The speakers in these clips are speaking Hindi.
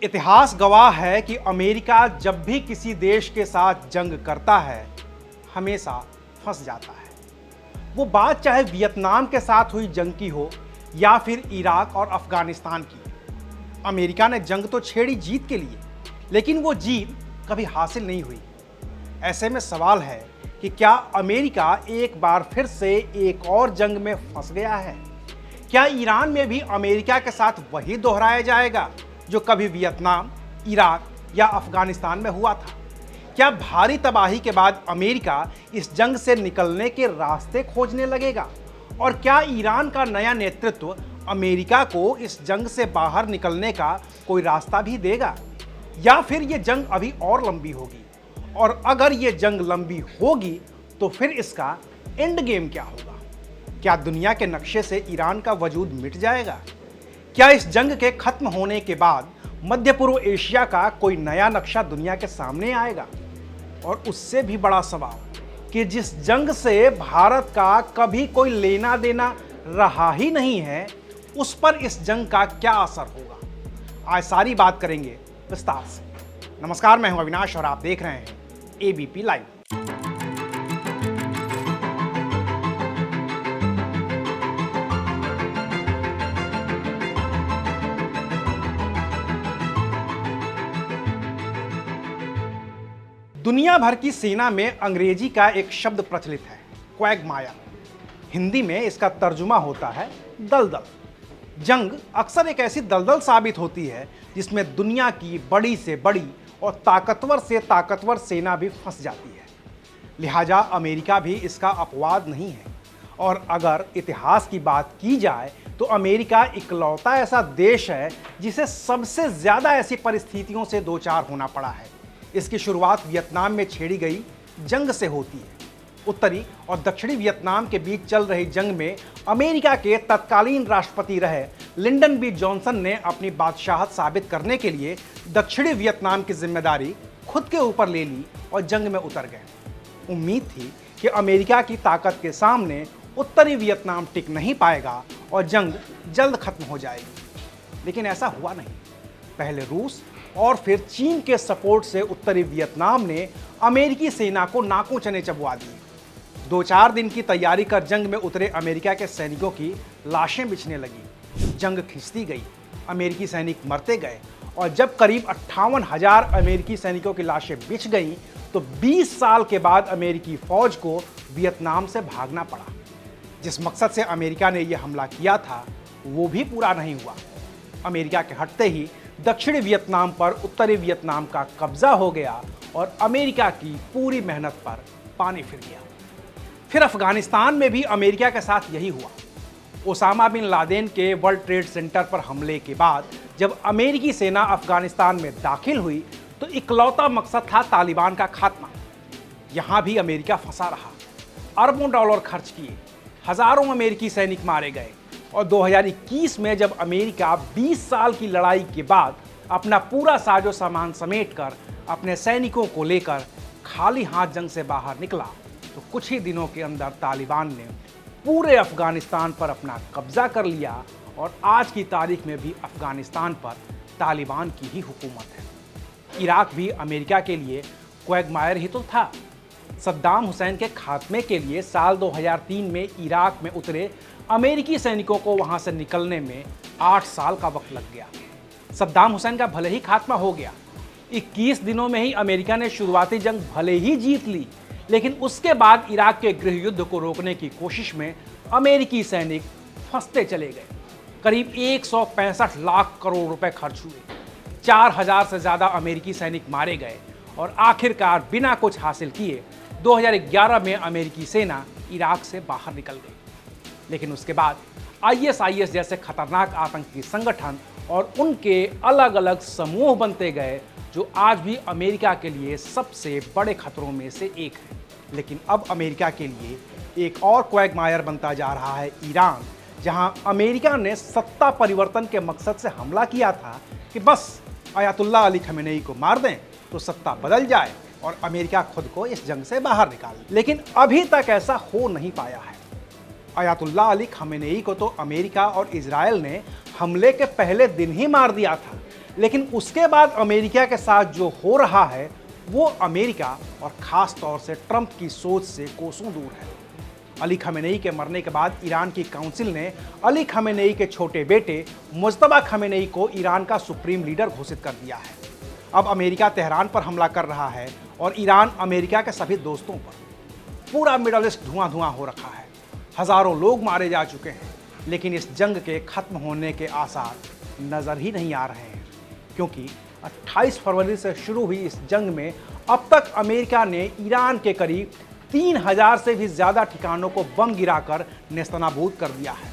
इतिहास गवाह है कि अमेरिका जब भी किसी देश के साथ जंग करता है हमेशा फंस जाता है। वो बात चाहे वियतनाम के साथ हुई जंग की हो या फिर इराक और अफगानिस्तान की। अमेरिका ने जंग तो छेड़ी जीत के लिए, लेकिन वो जीत कभी हासिल नहीं हुई। ऐसे में सवाल है कि क्या अमेरिका एक बार फिर से एक और जंग में फंस गया है? क्या ईरान में भी अमेरिका के साथ वही दोहराया जाएगा जो कभी वियतनाम, इराक या अफगानिस्तान में हुआ था? क्या भारी तबाही के बाद अमेरिका इस जंग से निकलने के रास्ते खोजने लगेगा? और क्या ईरान का नया नेतृत्व अमेरिका को इस जंग से बाहर निकलने का कोई रास्ता भी देगा? या फिर ये जंग अभी और लंबी होगी? और अगर ये जंग लंबी होगी तो फिर इसका एंड गेम क्या होगा? क्या दुनिया के नक्शे से ईरान का वजूद मिट जाएगा? क्या इस जंग के खत्म होने के बाद मध्य पूर्व एशिया का कोई नया नक्शा दुनिया के सामने आएगा? और उससे भी बड़ा सवाल कि जिस जंग से भारत का कभी कोई लेना देना रहा ही नहीं है, उस पर इस जंग का क्या असर होगा? आज सारी बात करेंगे विस्तार से। नमस्कार, मैं हूं अविनाश और आप देख रहे हैं एबीपी लाइव। दुनिया भर की सेना में अंग्रेजी का एक शब्द प्रचलित है, क्वैगमायर। हिंदी में इसका तर्जुमा होता है दलदल। जंग अक्सर एक ऐसी दलदल साबित होती है जिसमें दुनिया की बड़ी से बड़ी और ताकतवर से ताकतवर सेना भी फंस जाती है। लिहाजा अमेरिका भी इसका अपवाद नहीं है। और अगर इतिहास की बात की जाए तो अमेरिका इकलौता ऐसा देश है जिसे सबसे ज्यादा ऐसी परिस्थितियों से दो चार होना पड़ा है। इसकी शुरुआत वियतनाम में छेड़ी गई जंग से होती है। उत्तरी और दक्षिणी वियतनाम के बीच चल रही जंग में अमेरिका के तत्कालीन राष्ट्रपति रहे लिंडन बी जॉनसन ने अपनी बादशाहत साबित करने के लिए दक्षिणी वियतनाम की जिम्मेदारी खुद के ऊपर ले ली और जंग में उतर गए। उम्मीद थी कि अमेरिका की ताकत के सामने उत्तरी वियतनाम टिक नहीं पाएगा और जंग जल्द खत्म हो जाएगी, लेकिन ऐसा हुआ नहीं। पहले रूस और फिर चीन के सपोर्ट से उत्तरी वियतनाम ने अमेरिकी सेना को नाकों चने चबवा दिए। 2-4 दिन की तैयारी कर जंग में उतरे अमेरिका के सैनिकों की लाशें बिछने लगी। जंग खिंचती गई, अमेरिकी सैनिक मरते गए और जब करीब 58,000 अमेरिकी सैनिकों की लाशें बिछ गईं तो 20 साल के बाद अमेरिकी फौज को वियतनाम से भागना पड़ा। जिस मकसद से अमेरिका ने यह हमला किया था वो भी पूरा नहीं हुआ। अमेरिका के हटते ही दक्षिणी वियतनाम पर उत्तरी वियतनाम का कब्जा हो गया और अमेरिका की पूरी मेहनत पर पानी फिर गया। फिर अफगानिस्तान में भी अमेरिका के साथ यही हुआ। ओसामा बिन लादेन के वर्ल्ड ट्रेड सेंटर पर हमले के बाद जब अमेरिकी सेना अफगानिस्तान में दाखिल हुई तो इकलौता मकसद था तालिबान का खात्मा। यहां भी अमेरिका फंसा रहा। अरबों डॉलर खर्च किए, हजारों अमेरिकी सैनिक मारे गए और 2021 में जब अमेरिका 20 साल की लड़ाई के बाद अपना पूरा साजो सामान समेटकर अपने सैनिकों को लेकर खाली हाथ जंग से बाहर निकला तो कुछ ही दिनों के अंदर तालिबान ने पूरे अफगानिस्तान पर अपना कब्जा कर लिया और आज की तारीख में भी अफगानिस्तान पर तालिबान की ही हुकूमत है। इराक भी अमेरिका के लिए क्वैगमायर ही तो था। सद्दाम हुसैन के खात्मे के लिए साल 2003 में इराक में उतरे अमेरिकी सैनिकों को वहां से निकलने में 8 साल का वक्त लग गया। सद्दाम हुसैन का भले ही खात्मा हो गया, 21 दिनों में ही अमेरिका ने शुरुआती जंग भले ही जीत ली, लेकिन उसके बाद इराक के गृह युद्ध को रोकने की कोशिश में अमेरिकी सैनिक फंसते चले गए। करीब 165 लाख करोड़ रुपए खर्च हुए, 4000 से ज्यादा अमेरिकी सैनिक मारे गए और आखिरकार बिना कुछ हासिल किए 2011 में अमेरिकी सेना इराक से बाहर निकल गई। लेकिन उसके बाद ISIS जैसे खतरनाक आतंकी संगठन और उनके अलग अलग समूह बनते गए जो आज भी अमेरिका के लिए सबसे बड़े खतरों में से एक है। लेकिन अब अमेरिका के लिए एक और क्वैगमायर बनता जा रहा है ईरान, जहां अमेरिका ने सत्ता परिवर्तन के मकसद से हमला किया था कि बस अयातुल्लाह अली खमेनेई को मार दें तो सत्ता बदल जाए और अमेरिका खुद को इस जंग से बाहर निकाले। लेकिन अभी तक ऐसा हो नहीं पाया है। अयातुल्लाह अली खमेनेई को तो अमेरिका और इजराइल ने हमले के पहले दिन ही मार दिया था, लेकिन उसके बाद अमेरिका के साथ जो हो रहा है वो अमेरिका और ख़ास तौर से ट्रंप की सोच से कोसों दूर है। अली खमेनेई के मरने के बाद ईरान की काउंसिल ने अली खमेनेई के छोटे बेटे मुज्तबा खमेनेई को ईरान का सुप्रीम लीडर घोषित कर दिया है। अब अमेरिका तेहरान पर हमला कर रहा है और ईरान अमेरिका के सभी दोस्तों पर। पूरा मिडल ईस्ट धुआं धुआं हो रखा है, हज़ारों लोग मारे जा चुके हैं, लेकिन इस जंग के खत्म होने के आसार नज़र ही नहीं आ रहे हैं, क्योंकि 28 फरवरी से शुरू हुई इस जंग में अब तक अमेरिका ने ईरान के करीब 3000 से भी ज़्यादा ठिकानों को बम गिराकर नेस्तनाबूद कर दिया है।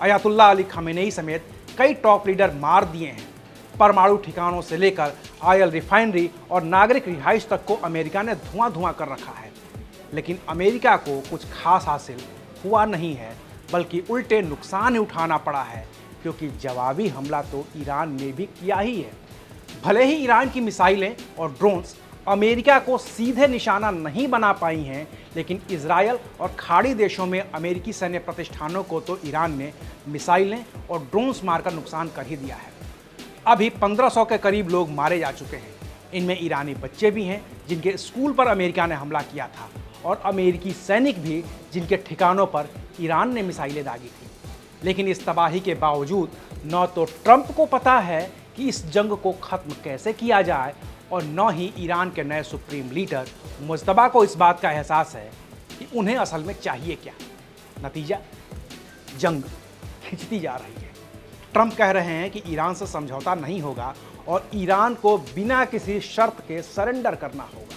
अयातुल्ला अली खमेनेई समेत कई टॉप लीडर मार दिए हैं। परमाणु ठिकानों से लेकर ऑयल रिफाइनरी और नागरिक रिहाइश तक को अमेरिका ने धुआं धुआं कर रखा है, लेकिन अमेरिका को कुछ खास हासिल हुआ नहीं है, बल्कि उल्टे नुकसान ही उठाना पड़ा है, क्योंकि जवाबी हमला तो ईरान ने भी किया ही है। भले ही ईरान की मिसाइलें और ड्रोन्स अमेरिका को सीधे निशाना नहीं बना पाई हैं, लेकिन इजरायल और खाड़ी देशों में अमेरिकी सैन्य प्रतिष्ठानों को तो ईरान ने मिसाइलें और ड्रोन्स मारकर नुकसान कर ही दिया है। अभी 1500 के करीब लोग मारे जा चुके हैं। इनमें ईरानी बच्चे भी हैं जिनके स्कूल पर अमेरिका ने हमला किया था, और अमेरिकी सैनिक भी जिनके ठिकानों पर ईरान ने मिसाइलें दागी थी। लेकिन इस तबाही के बावजूद न तो ट्रंप को पता है कि इस जंग को ख़त्म कैसे किया जाए, और न ही ईरान के नए सुप्रीम लीडर मुज्तबा को इस बात का एहसास है कि उन्हें असल में चाहिए क्या। नतीजा, जंग खिंचती जा रही है। ट्रंप कह रहे हैं कि ईरान से समझौता नहीं होगा और ईरान को बिना किसी शर्त के सरेंडर करना होगा।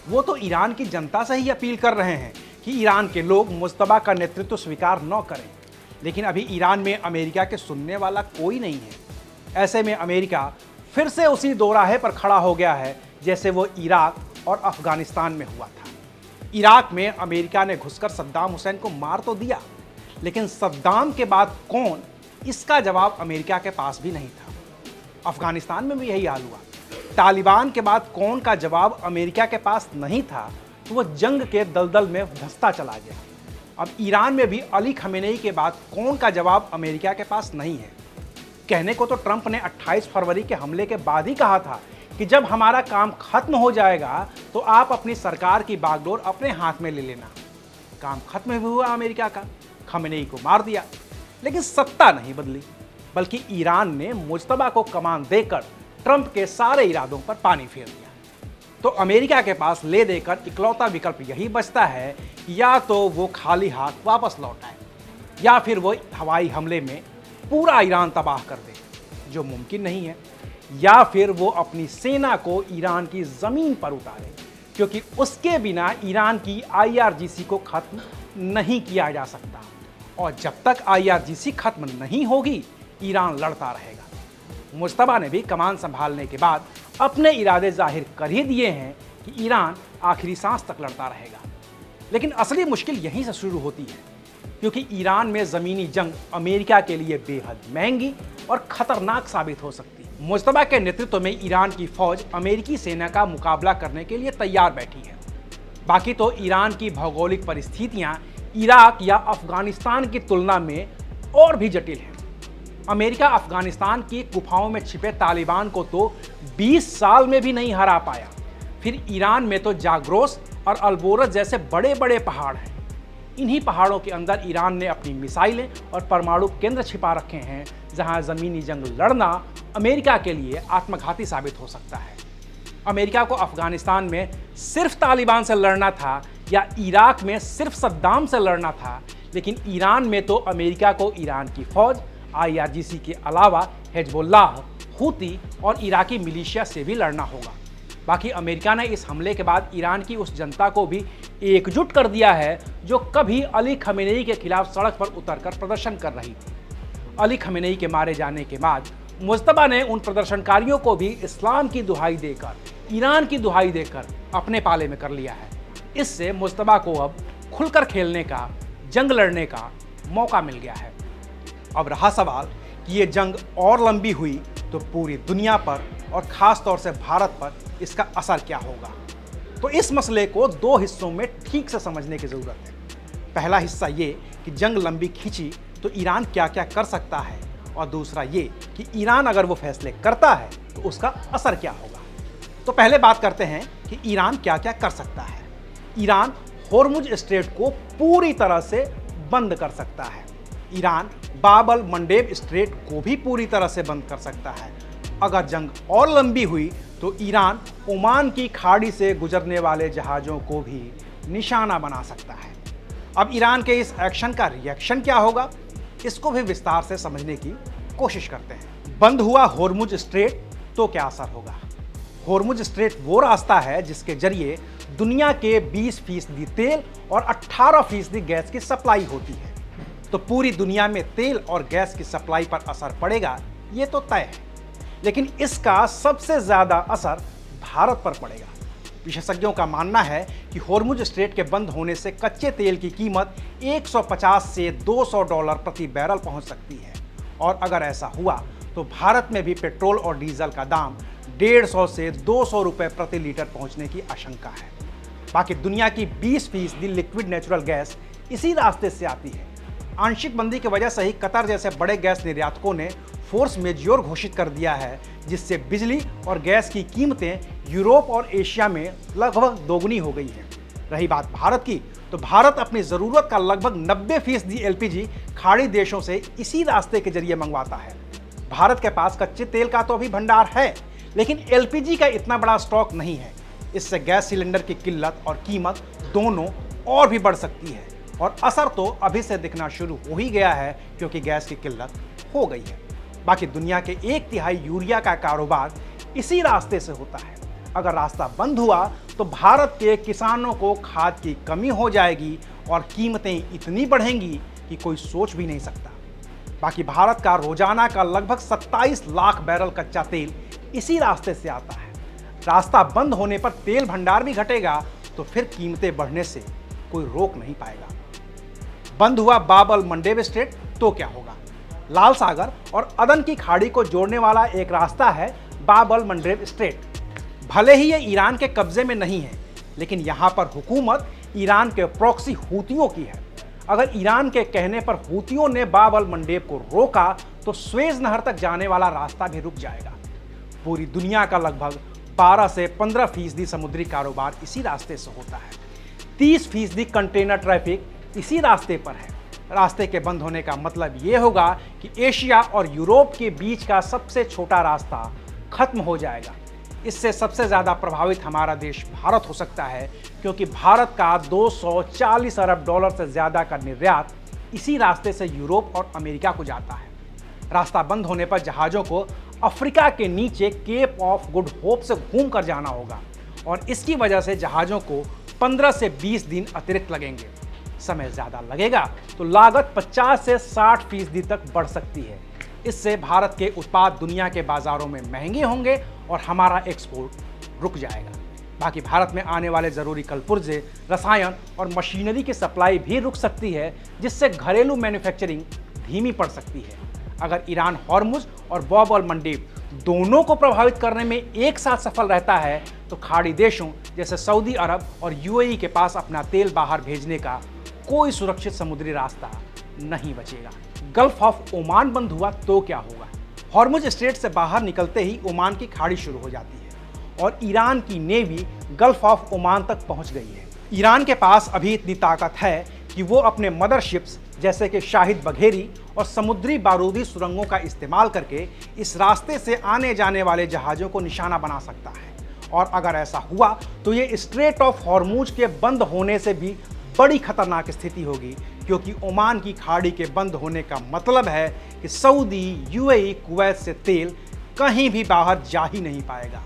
वो तो ईरान की जनता से ही अपील कर रहे हैं कि ईरान के लोग मुज्तबा का नेतृत्व स्वीकार न करें, लेकिन अभी ईरान में अमेरिका के सुनने वाला कोई नहीं है। ऐसे में अमेरिका फिर से उसी दोराहे पर खड़ा हो गया है जैसे वो इराक और अफगानिस्तान में हुआ था। इराक में अमेरिका ने घुसकर सद्दाम हुसैन को मार तो दिया, लेकिन सद्दाम के बाद कौन, इसका जवाब अमेरिका के पास भी नहीं था। अफगानिस्तान में भी यही हाल हुआ। तालिबान के बाद कौन का जवाब अमेरिका के पास नहीं था, तो वो जंग के दलदल में धंसता चला गया। अब ईरान में भी अली खमेनेई के बाद कौन का जवाब अमेरिका के पास नहीं है। कहने को तो ट्रंप ने 28 फरवरी के हमले के बाद ही कहा था कि जब हमारा काम खत्म हो जाएगा तो आप अपनी सरकार की बागडोर अपने हाथ में ले लेना। काम खत्म भी हुआ अमेरिका का, खमेनेई को मार दिया, लेकिन सत्ता नहीं बदली, बल्कि ईरान ने मुज्तबा को कमान देकर ट्रंप के सारे इरादों पर पानी फेर दिया। तो अमेरिका के पास ले देकर इकलौता विकल्प यही बचता है, या तो वो खाली हाथ वापस लौट आए, या फिर वो हवाई हमले में पूरा ईरान तबाह कर दे, जो मुमकिन नहीं है, या फिर वो अपनी सेना को ईरान की ज़मीन पर उतारे, क्योंकि उसके बिना ईरान की IRGC को ख़त्म नहीं किया जा सकता, और जब तक IRGC ख़त्म नहीं होगी ईरान लड़ता रहेगा। मुज्तबा ने भी कमान संभालने के बाद अपने इरादे जाहिर कर ही दिए हैं कि ईरान आखिरी सांस तक लड़ता रहेगा। लेकिन असली मुश्किल यहीं से शुरू होती है, क्योंकि ईरान में ज़मीनी जंग अमेरिका के लिए बेहद महंगी और ख़तरनाक साबित हो सकती है। मुज्तबा के नेतृत्व में ईरान की फ़ौज अमेरिकी सेना का मुकाबला करने के लिए तैयार बैठी है। बाकी तो ईरान की भौगोलिक परिस्थितियाँ इराक या अफगानिस्तान की तुलना में और भी जटिल हैं। अमेरिका अफगानिस्तान की गुफाओं में छिपे तालिबान को तो 20 साल में भी नहीं हरा पाया। फिर ईरान में तो जाग्रोस और अल्बोरस जैसे बड़े बड़े पहाड़ हैं। इन्हीं पहाड़ों के अंदर ईरान ने अपनी मिसाइलें और परमाणु केंद्र छिपा रखे हैं, जहां ज़मीनी जंग लड़ना अमेरिका के लिए आत्मघाती साबित हो सकता है। अमेरिका को अफगानिस्तान में सिर्फ तालिबान से लड़ना था या इराक में सिर्फ सद्दाम से लड़ना था, लेकिन ईरान में तो अमेरिका को ईरान की फ़ौज, IRGC के अलावा हिजबुल्लाह, हूती और इराकी मिलिशिया से भी लड़ना होगा। बाकी अमेरिका ने इस हमले के बाद ईरान की उस जनता को भी एकजुट कर दिया है जो कभी अली खमेनेई के खिलाफ सड़क पर उतरकर प्रदर्शन कर रही थी। अली खमेनेई के मारे जाने के बाद मुज्तबा ने उन प्रदर्शनकारियों को भी इस्लाम की दुहाई देकर, ईरान की दुहाई देकर अपने पाले में कर लिया है। इससे मुज्तबा को अब खुलकर खेलने का, जंग लड़ने का मौका मिल गया है। अब रहा सवाल कि ये जंग और लंबी हुई तो पूरी दुनिया पर और ख़ास तौर से भारत पर इसका असर क्या होगा। तो इस मसले को दो हिस्सों में ठीक से समझने की ज़रूरत है। पहला हिस्सा ये कि जंग लंबी खींची तो ईरान क्या क्या कर सकता है, और दूसरा ये कि ईरान अगर वो फैसले करता है तो उसका असर क्या होगा। तो पहले बात करते हैं कि ईरान क्या क्या कर सकता है। ईरान होर्मुज स्ट्रेट को पूरी तरह से बंद कर सकता है। ईरान बाब-अल मंडेब स्ट्रेट को भी पूरी तरह से बंद कर सकता है। अगर जंग और लंबी हुई तो ईरान ओमान की खाड़ी से गुजरने वाले जहाज़ों को भी निशाना बना सकता है। अब ईरान के इस एक्शन का रिएक्शन क्या होगा, इसको भी विस्तार से समझने की कोशिश करते हैं। बंद हुआ होर्मुज स्ट्रेट तो क्या असर होगा। होर्मुज स्ट्रेट वो रास्ता है जिसके जरिए दुनिया के 20% तेल और 18% गैस की सप्लाई होती है। तो पूरी दुनिया में तेल और गैस की सप्लाई पर असर पड़ेगा, ये तो तय है। लेकिन इसका सबसे ज्यादा असर भारत पर पड़ेगा। विशेषज्ञों का मानना है कि होर्मुज स्ट्रेट के बंद होने से कच्चे तेल की कीमत 150 से $200 प्रति बैरल पहुंच सकती है। और अगर ऐसा हुआ तो भारत में भी पेट्रोल और डीजल का दाम 150 से 200 रुपए प्रति लीटर पहुंचने की आशंका है। बाकी दुनिया की 20% लिक्विड नेचुरल गैस इसी रास्ते से आती है। आंशिक बंदी की वजह से ही कतर जैसे बड़े गैस निर्यातकों ने फोर्स मेज्योर घोषित कर दिया है, जिससे बिजली और गैस की कीमतें यूरोप और एशिया में लगभग दोगुनी हो गई हैं। रही बात भारत की, तो भारत अपनी ज़रूरत का लगभग 90% एलपीजी खाड़ी देशों से इसी रास्ते के जरिए मंगवाता है। भारत के पास कच्चे तेल का तो अभी भंडार है, लेकिन एलपीजी का इतना बड़ा स्टॉक नहीं है। इससे गैस सिलेंडर की किल्लत और कीमत दोनों और भी बढ़ सकती है। और असर तो अभी से दिखना शुरू हो ही गया है, क्योंकि गैस की किल्लत हो गई है। बाकी दुनिया के 1/3 यूरिया का कारोबार इसी रास्ते से होता है। अगर रास्ता बंद हुआ तो भारत के किसानों को खाद की कमी हो जाएगी और कीमतें इतनी बढ़ेंगी कि कोई सोच भी नहीं सकता। बाकी भारत का रोजाना का लगभग 27 लाख बैरल कच्चा तेल इसी रास्ते से आता है। रास्ता बंद होने पर तेल भंडार भी घटेगा, तो फिर कीमतें बढ़ने से कोई रोक नहीं पाएगा। बंद हुआ बाब-अल मंडेब स्ट्रेट तो क्या होगा। लाल सागर और अदन की खाड़ी को जोड़ने वाला एक रास्ता है बाब-अल मंडेब स्ट्रेट। भले ही ये ईरान के कब्जे में नहीं है, लेकिन यहाँ पर हुकूमत ईरान के प्रॉक्सी हूतियों की है। अगर ईरान के कहने पर हूतियों ने बाब-अल मंडेब को रोका तो स्वेज नहर तक जाने वाला रास्ता भी रुक जाएगा। पूरी दुनिया का लगभग 12 से 15% समुद्री कारोबार इसी रास्ते से होता है। 30% कंटेनर ट्रैफिक इसी रास्ते पर है। रास्ते के बंद होने का मतलब ये होगा कि एशिया और यूरोप के बीच का सबसे छोटा रास्ता खत्म हो जाएगा। इससे सबसे ज़्यादा प्रभावित हमारा देश भारत हो सकता है, क्योंकि भारत का $240 अरब से ज़्यादा का निर्यात इसी रास्ते से यूरोप और अमेरिका को जाता है। रास्ता बंद होने पर जहाज़ों को अफ्रीका के नीचे केप ऑफ गुड होप से घूम कर जाना होगा, और इसकी वजह से जहाज़ों को 15 से 20 दिन अतिरिक्त लगेंगे। समय ज़्यादा लगेगा तो लागत 50 से 60% तक बढ़ सकती है। इससे भारत के उत्पाद दुनिया के बाजारों में महंगे होंगे और हमारा एक्सपोर्ट रुक जाएगा। बाकी भारत में आने वाले ज़रूरी कल पुर्जे, रसायन और मशीनरी की सप्लाई भी रुक सकती है, जिससे घरेलू मैन्युफैक्चरिंग धीमी पड़ सकती है। अगर ईरान हॉर्मुज और बाब-अल मंडेब दोनों को प्रभावित करने में एक साथ सफल रहता है तो खाड़ी देशों जैसे सऊदी अरब और यूएई के पास अपना तेल बाहर भेजने का कोई सुरक्षित समुद्री रास्ता नहीं बचेगा। गल्फ ऑफ ओमान बंद हुआ तो क्या होगा। हॉर्मुज स्ट्रेट से बाहर निकलते ही ओमान की खाड़ी शुरू हो जाती है और ईरान की नेवी गल्फ ऑफ ओमान तक पहुंच गई है। ईरान के पास अभी इतनी ताकत है कि वो अपने मदरशिप्स जैसे कि शाहिद बघेरी और समुद्री बारूदी सुरंगों का इस्तेमाल करके इस रास्ते से आने जाने वाले जहाज़ों को निशाना बना सकता है। और अगर ऐसा हुआ तो ये स्ट्रेट ऑफ हॉर्मुज के बंद होने से भी बड़ी खतरनाक स्थिति होगी, क्योंकि ओमान की खाड़ी के बंद होने का मतलब है कि सऊदी, यूएई, कुवैत से तेल कहीं भी बाहर जा ही नहीं पाएगा।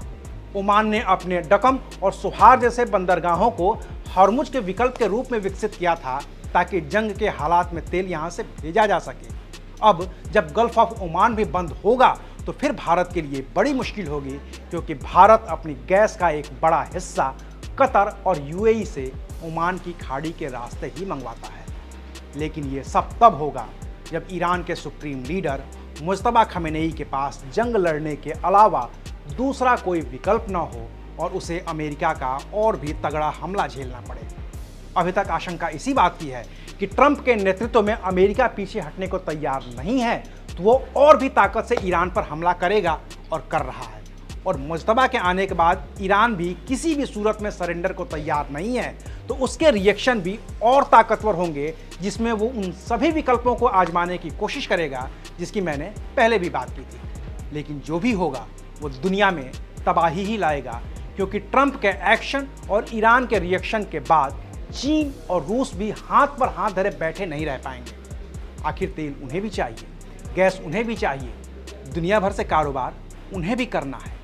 ओमान ने अपने डकम और सुहार जैसे बंदरगाहों को हॉर्मुज के विकल्प के रूप में विकसित किया था, ताकि जंग के हालात में तेल यहाँ से भेजा जा सके। अब जब गल्फ ऑफ ओमान भी बंद होगा तो फिर भारत के लिए बड़ी मुश्किल होगी, क्योंकि भारत अपनी गैस का एक बड़ा हिस्सा कतर और यूएई से ओमान की खाड़ी के रास्ते ही मंगवाता है। लेकिन ये सब तब होगा जब ईरान के सुप्रीम लीडर मुज्तबा खमेनेई के पास जंग लड़ने के अलावा दूसरा कोई विकल्प न हो और उसे अमेरिका का और भी तगड़ा हमला झेलना पड़े। अभी तक आशंका इसी बात की है कि ट्रंप के नेतृत्व में अमेरिका पीछे हटने को तैयार नहीं है, तो वो और भी ताकत से ईरान पर हमला करेगा और कर रहा है। और मुज्तबा के आने के बाद ईरान भी किसी भी सूरत में सरेंडर को तैयार नहीं है, तो उसके रिएक्शन भी और ताकतवर होंगे, जिसमें वो उन सभी विकल्पों को आजमाने की कोशिश करेगा जिसकी मैंने पहले भी बात की थी। लेकिन जो भी होगा वो दुनिया में तबाही ही लाएगा, क्योंकि ट्रंप के एक्शन और ईरान के रिएक्शन के बाद चीन और रूस भी हाथ पर हाथ धरे बैठे नहीं रह पाएंगे। आखिर तेल उन्हें भी चाहिए, गैस उन्हें भी चाहिए, दुनिया भर से कारोबार उन्हें भी करना है।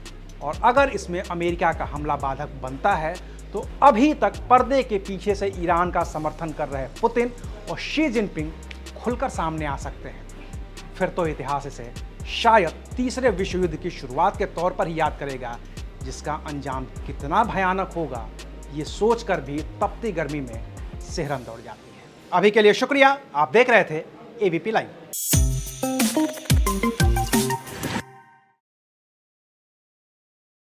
और अगर इसमें अमेरिका का हमला बाधक बनता है तो अभी तक पर्दे के पीछे से ईरान का समर्थन कर रहे पुतिन और शी जिनपिंग खुलकर सामने आ सकते हैं। फिर तो इतिहास इसे शायद तीसरे विश्व युद्ध की शुरुआत के तौर पर ही याद करेगा, जिसका अंजाम कितना भयानक होगा ये सोचकर भी तपती गर्मी में सिहरन दौड़ जाती है। अभी के लिए शुक्रिया। आप देख रहे थे एबीपी लाइव।